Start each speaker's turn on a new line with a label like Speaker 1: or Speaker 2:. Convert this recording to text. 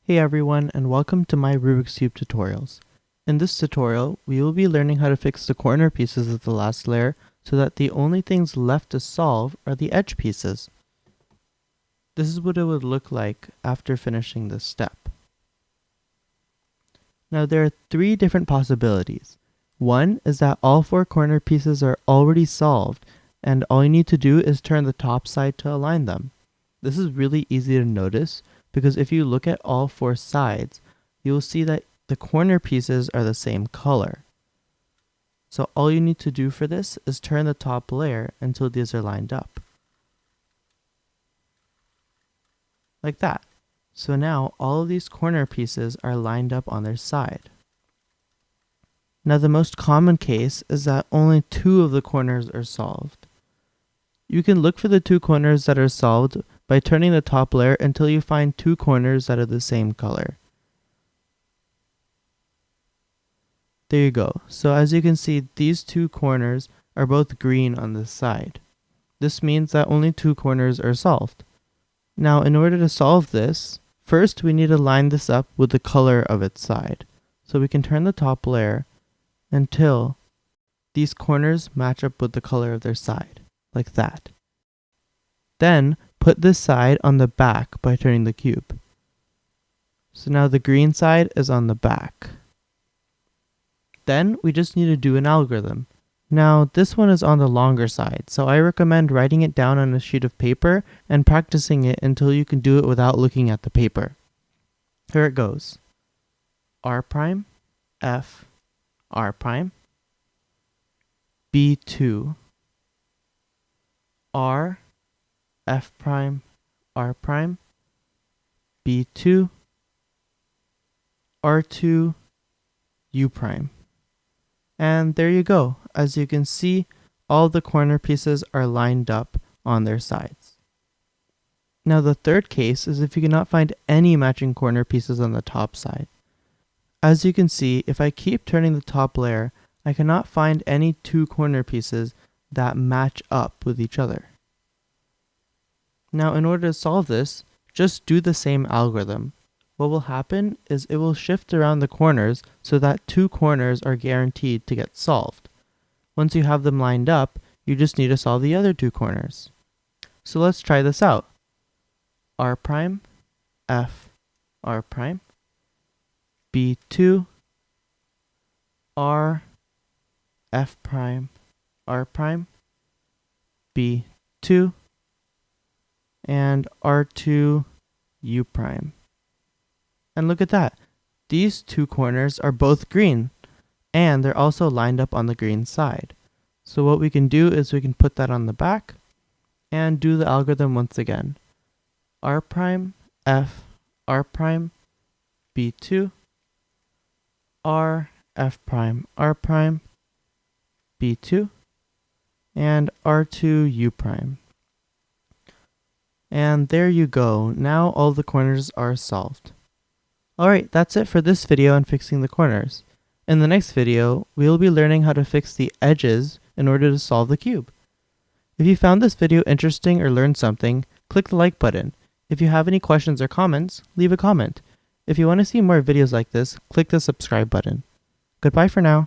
Speaker 1: Hey everyone, and welcome to my Rubik's Cube tutorials. In this tutorial, we will be learning how to fix the corner pieces of the last layer so that the only things left to solve are the edge pieces. This is what it would look like after finishing this step. Now there are three different possibilities. One is that all four corner pieces are already solved, and all you need to do is turn the top side to align them. This is really easy to notice, because if you look at all four sides, you will see that the corner pieces are the same color. So all you need to do for this is turn the top layer until these are lined up. Like that. So now all of these corner pieces are lined up on their side. Now the most common case is that only two of the corners are solved. You can look for the two corners that are solved by turning the top layer until you find two corners that are the same color. There you go. So as you can see, these two corners are both green on this side. This means that only two corners are solved. Now in order to solve this, first we need to line this up with the color of its side. So we can turn the top layer until these corners match up with the color of their side, like that. Then put this side on the back by turning the cube. So now the green side is on the back. Then we just need to do an algorithm. Now this one is on the longer side, so I recommend writing it down on a sheet of paper and practicing it until you can do it without looking at the paper. Here it goes. R prime, F, R prime, B2, R, F prime, R prime, B2, R2, U prime. And there you go. As you can see, all the corner pieces are lined up on their sides. Now the third case is if you cannot find any matching corner pieces on the top side. As you can see, if I keep turning the top layer, I cannot find any two corner pieces that match up with each other. Now in order to solve this, just do the same algorithm. What will happen is it will shift around the corners so that two corners are guaranteed to get solved. Once you have them lined up, you just need to solve the other two corners. So let's try this out. R prime, F, R prime, B2, R, F prime, R prime, B2, and R2, U prime. And look at that. These two corners are both green, and they're also lined up on the green side. So what we can do is we can put that on the back and do the algorithm once again. R prime, F, R prime, B2, R, F prime, R prime, B2, and R2, U prime. And there you go. Now all the corners are solved. Alright, that's it for this video on fixing the corners. In the next video, we will be learning how to fix the edges in order to solve the cube. If you found this video interesting or learned something, click the like button. If you have any questions or comments, leave a comment. If you want to see more videos like this, click the subscribe button. Goodbye for now.